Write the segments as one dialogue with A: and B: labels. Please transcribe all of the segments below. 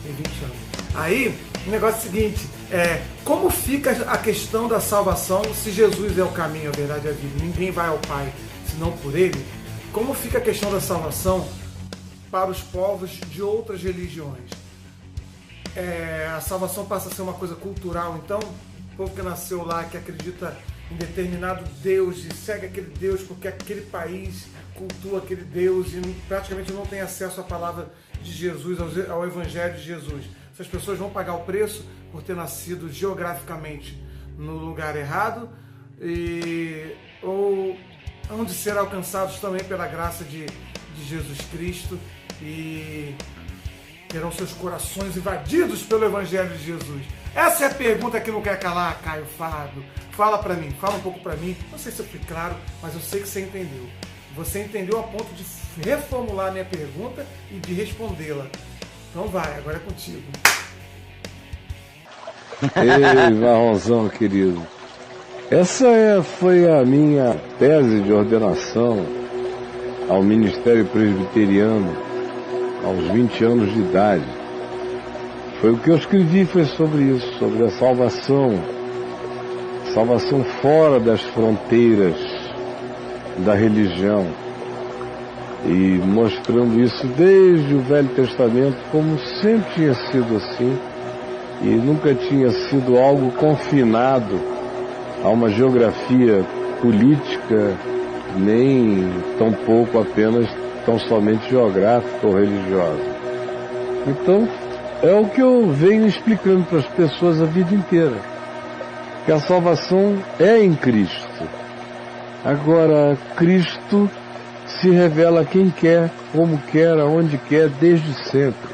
A: Tem 20 anos. Aí, o negócio é o seguinte, como fica a questão da salvação se Jesus é o caminho, a verdade e a vida? Ninguém vai ao Pai senão por Ele. Como fica a questão da salvação para os povos de outras religiões? A salvação passa a ser uma coisa cultural, então o povo que nasceu lá, que acredita em determinado Deus e segue aquele Deus porque aquele país cultua aquele Deus e praticamente não tem acesso à palavra de Jesus, ao Evangelho de Jesus. Essas pessoas vão pagar o preço por ter nascido geograficamente no lugar errado ou hão de ser alcançados também pela graça de Jesus Cristo e terão seus corações invadidos pelo Evangelho de Jesus. Essa é a pergunta que não quer calar, Caio Fábio. Fala pra mim, fala um pouco pra mim. Não sei se eu fui claro, mas eu sei que você entendeu. Você entendeu a ponto de reformular a minha pergunta e de respondê-la. Então vai, agora é contigo.
B: Ei, Marronzão querido. Essa foi a minha tese de ordenação ao Ministério Presbiteriano aos 20 anos de idade. Foi o que eu escrevi, foi sobre isso, sobre a salvação fora das fronteiras da religião, e mostrando isso desde o Velho Testamento, como sempre tinha sido assim, e nunca tinha sido algo confinado a uma geografia política, nem tampouco apenas tão somente geográfica ou religiosa. Então, é o que eu venho explicando para as pessoas a vida inteira, que a salvação é em Cristo. Agora, Cristo se revela a quem quer, como quer, aonde quer, desde sempre.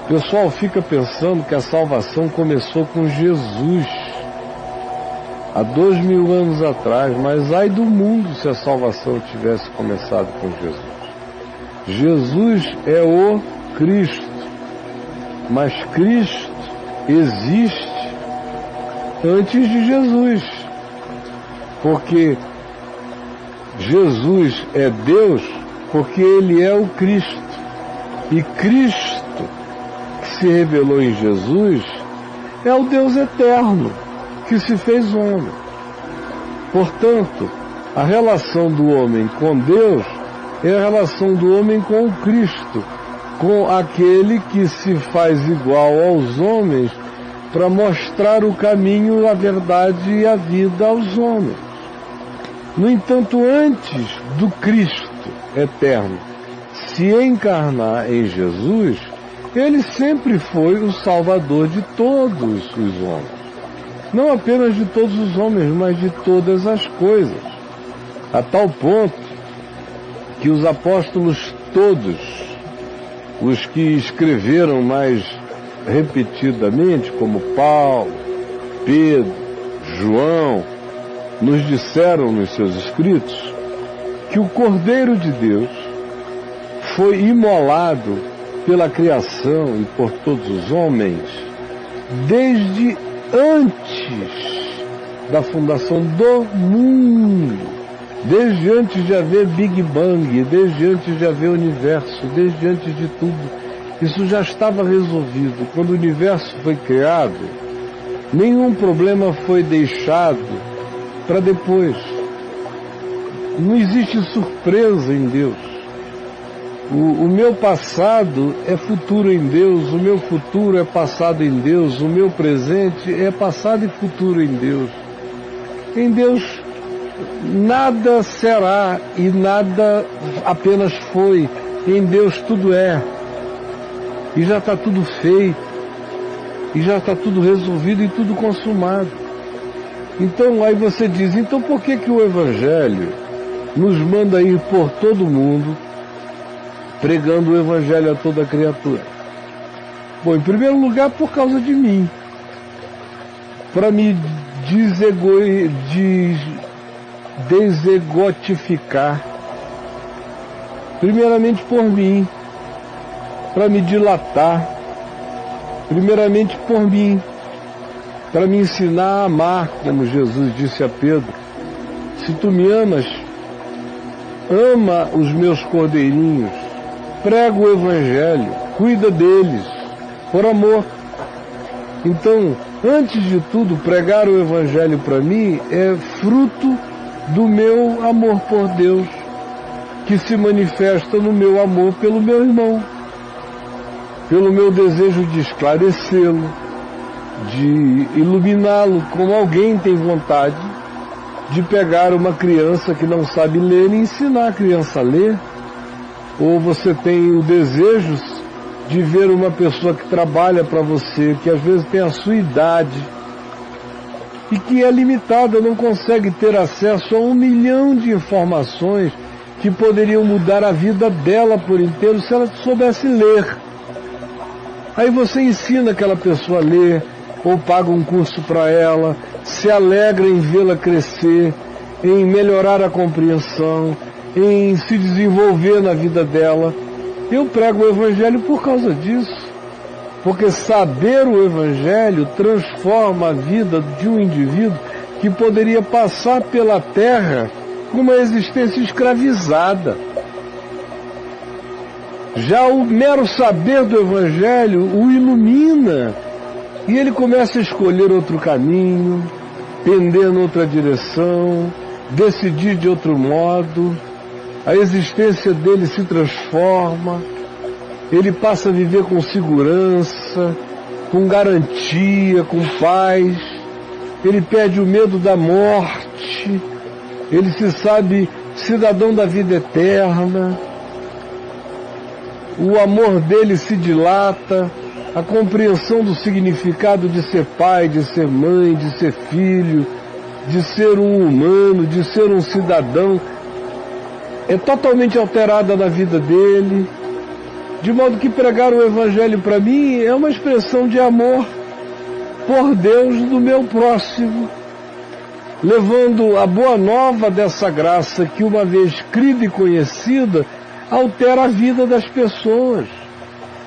B: O pessoal fica pensando que a salvação começou com Jesus, há 2000 anos atrás, mas ai do mundo se a salvação tivesse começado com Jesus. Jesus é o Cristo, mas Cristo existe antes de Jesus, porque Jesus é Deus, porque Ele é o Cristo, e Cristo, que se revelou em Jesus, é o Deus eterno, que se fez homem. Portanto, a relação do homem com Deus é a relação do homem com o Cristo, com aquele que se faz igual aos homens para mostrar o caminho, a verdade e a vida aos homens. No entanto, antes do Cristo eterno se encarnar em Jesus, Ele sempre foi o Salvador de todos os homens. Não apenas de todos os homens, mas de todas as coisas. A tal ponto que os apóstolos todos, os que escreveram mais repetidamente, como Paulo, Pedro, João, nos disseram nos seus escritos que o Cordeiro de Deus foi imolado pela criação e por todos os homens desde antes da fundação do mundo, desde antes de haver Big Bang, desde antes de haver universo, desde antes de tudo. Isso já estava resolvido. Quando o universo foi criado, nenhum problema foi deixado para depois. Não existe surpresa em Deus. O meu passado é futuro em Deus, o meu futuro é passado em Deus, o meu presente é passado e futuro em Deus. Em Deus nada será e nada apenas foi. Em Deus tudo é. E já está tudo feito. E já está tudo resolvido e tudo consumado. Então aí você diz, então por que o Evangelho nos manda ir por todo mundo pregando o Evangelho a toda criatura? Bom, em primeiro lugar, por causa de mim. Para me desegotificar. Primeiramente por mim. Para me dilatar. Primeiramente por mim. Para me ensinar a amar, como Jesus disse a Pedro. Se tu me amas, ama os meus cordeirinhos. Prega o Evangelho, cuida deles, por amor. Então, antes de tudo, pregar o Evangelho para mim é fruto do meu amor por Deus, que se manifesta no meu amor pelo meu irmão, pelo meu desejo de esclarecê-lo, de iluminá-lo, como alguém tem vontade de pegar uma criança que não sabe ler e ensinar a criança a ler. Ou você tem o desejo de ver uma pessoa que trabalha para você, que às vezes tem a sua idade e que é limitada, não consegue ter acesso a 1 milhão de informações que poderiam mudar a vida dela por inteiro se ela soubesse ler. Aí você ensina aquela pessoa a ler, ou paga um curso para ela, se alegra em vê-la crescer, em melhorar a compreensão, em se desenvolver na vida dela. Eu prego o Evangelho por causa disso, porque saber o Evangelho transforma a vida de um indivíduo que poderia passar pela terra com uma existência escravizada. Já o mero saber do Evangelho o ilumina e ele começa a escolher outro caminho, pender em outra direção, decidir de outro modo. A existência dele se transforma, ele passa a viver com segurança, com garantia, com paz, ele perde o medo da morte, ele se sabe cidadão da vida eterna, o amor dele se dilata, a compreensão do significado de ser pai, de ser mãe, de ser filho, de ser um humano, de ser um cidadão, é totalmente alterada na vida dele, de modo que pregar o Evangelho para mim é uma expressão de amor por Deus do meu próximo, levando a boa nova dessa graça que, uma vez crida e conhecida, altera a vida das pessoas.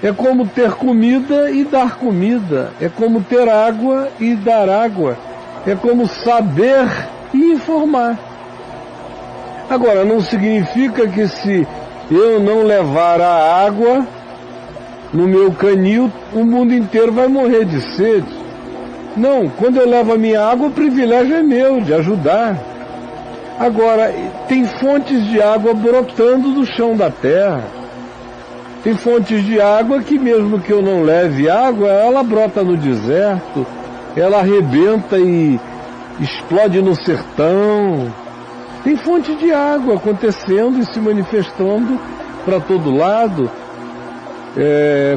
B: É como ter comida e dar comida, é como ter água e dar água, é como saber e informar. Agora, não significa que se eu não levar a água no meu canil, o mundo inteiro vai morrer de sede. Não, quando eu levo a minha água, o privilégio é meu, de ajudar. Agora, tem fontes de água brotando do chão da terra. Tem fontes de água que, mesmo que eu não leve água, ela brota no deserto, ela arrebenta e explode no sertão. Tem fonte de água acontecendo e se manifestando para todo lado.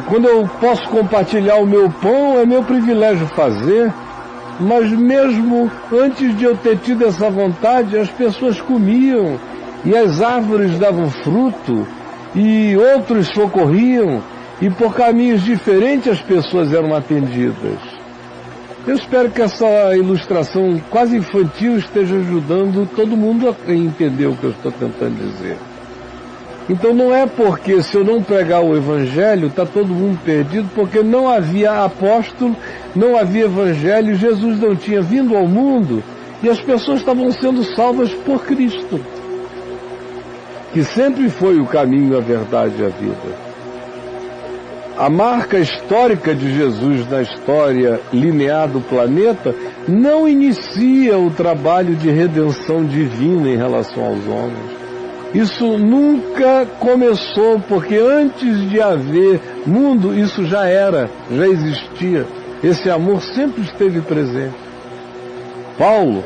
B: Quando eu posso compartilhar o meu pão, é meu privilégio fazer, mas mesmo antes de eu ter tido essa vontade, as pessoas comiam, e as árvores davam fruto, e outros socorriam, e por caminhos diferentes as pessoas eram atendidas. Eu espero que essa ilustração quase infantil esteja ajudando todo mundo a entender o que eu estou tentando dizer. Então não é porque se eu não pregar o Evangelho está todo mundo perdido, porque não havia apóstolo, não havia Evangelho, Jesus não tinha vindo ao mundo e as pessoas estavam sendo salvas por Cristo, que sempre foi o caminho, a verdade e a vida. A marca histórica de Jesus na história linear do planeta não inicia o trabalho de redenção divina em relação aos homens. Isso nunca começou, porque antes de haver mundo, isso já existia. Esse amor sempre esteve presente. Paulo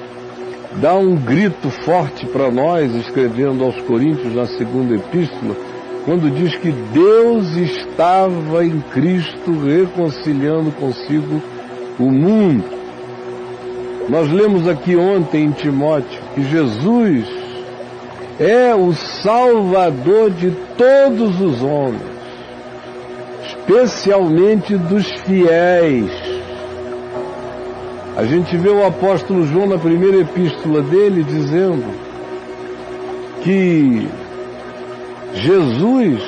B: dá um grito forte para nós, escrevendo aos Coríntios na segunda epístola, quando diz que Deus estava em Cristo reconciliando consigo o mundo. Nós lemos aqui ontem em Timóteo que Jesus é o Salvador de todos os homens, especialmente dos fiéis. A gente vê o apóstolo João na primeira epístola dele dizendo que Jesus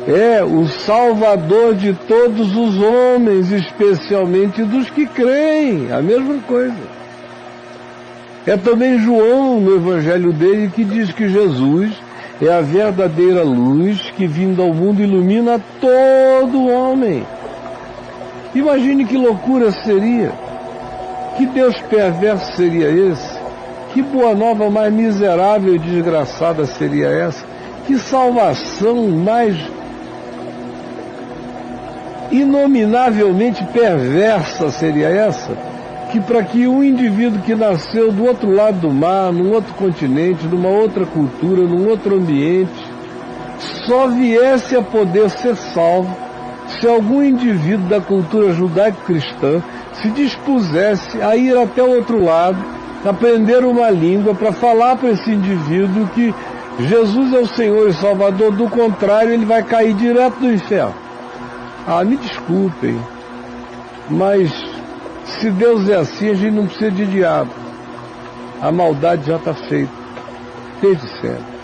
B: é o Salvador de todos os homens, especialmente dos que creem. A mesma coisa. É também João, no evangelho dele, que diz que Jesus é a verdadeira luz que, vindo ao mundo, ilumina todo homem. Imagine que loucura seria. Que Deus perverso seria esse? Que boa nova mais miserável e desgraçada seria essa? Que salvação mais inominavelmente perversa seria essa? Que para que um indivíduo que nasceu do outro lado do mar, num outro continente, numa outra cultura, num outro ambiente, só viesse a poder ser salvo se algum indivíduo da cultura judaico-cristã se dispusesse a ir até o outro lado, aprender uma língua para falar para esse indivíduo que Jesus é o Senhor e Salvador, do contrário ele vai cair direto do inferno. Ah, me desculpem, mas se Deus é assim, a gente não precisa de diabo. A maldade já está feita, desde sempre.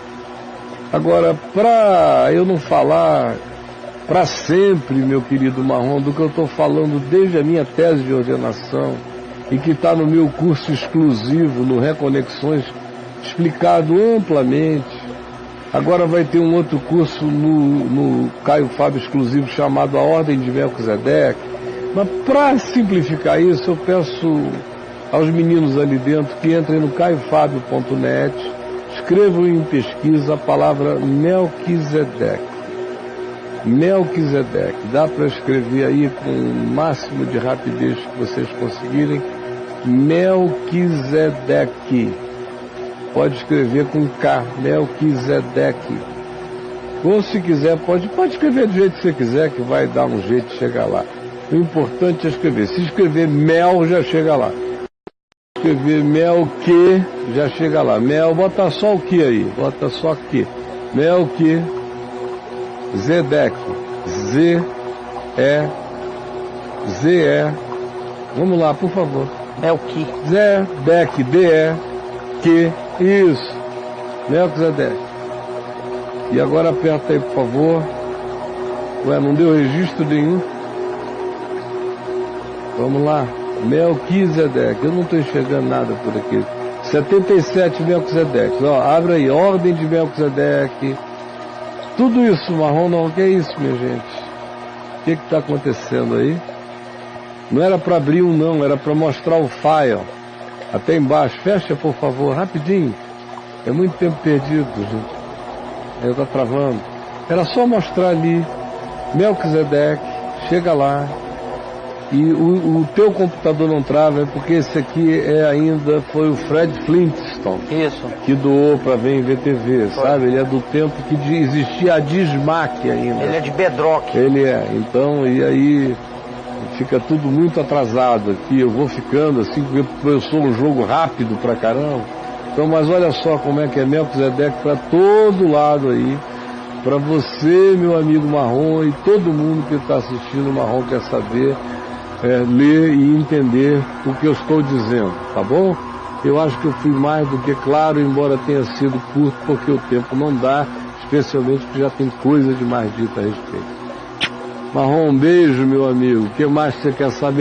B: Agora, para eu não falar para sempre, meu querido Marrom, do que eu estou falando desde a minha tese de ordenação e que está no meu curso exclusivo, no Reconexões, explicado amplamente. Agora vai ter um outro curso no Caio Fábio exclusivo chamado A Ordem de Melquisedeque. Mas para simplificar isso, eu peço aos meninos ali dentro que entrem no caiofabio.net, escrevam em pesquisa a palavra Melquisedeque. Melquisedeque, dá para escrever aí com o máximo de rapidez que vocês conseguirem. Melquisedeque. Pode escrever com K, Melquisedeque. Ou se quiser, pode escrever do jeito que você quiser, que vai dar um jeito de chegar lá. O importante é escrever. Se escrever Mel, já chega lá. Se escrever Melque, já chega lá. Mel, bota só o que aí? Bota só que. Melquisedeque. Z-E-Z-E. Vamos lá, por favor.
C: Melqui.
B: Zedeque, D-E-Q. Isso. Melquisedeque. E agora aperta aí, por favor. Ué, não deu registro nenhum? Vamos lá. Melquisedeque. Eu não estou enxergando nada por aqui. 77 Melquisedeques. Ó, abre aí. Ordem de Melquisedeque. Tudo isso, Marrom, não. O que é isso, minha gente? O que está acontecendo aí? Não era para abrir um, não. Era para mostrar o file. Até embaixo. Fecha, por favor. Rapidinho. É muito tempo perdido, gente. Aí está travando. Era só mostrar ali. Melquisedeque. Chega lá. E o teu computador não trava, é porque esse aqui foi o Fred Flintstone.
C: Isso.
B: Que doou para ver em VTV, sabe? Ele é do tempo que existia a Dismac ainda.
C: Ele é de Bedrock.
B: Ele é. Então, e aí fica tudo muito atrasado aqui. Eu vou ficando assim, porque eu sou um jogo rápido pra caramba. Então, mas olha só como é que é Melquisedeque para todo lado aí. Para você, meu amigo Marrom, e todo mundo que está assistindo o Marrom quer saber. Ler e entender o que eu estou dizendo, tá bom? Eu acho que eu fui mais do que claro, embora tenha sido curto, porque o tempo não dá, especialmente porque já tem coisa demais dita a respeito. Marrom, um beijo, meu amigo. O que mais você quer saber?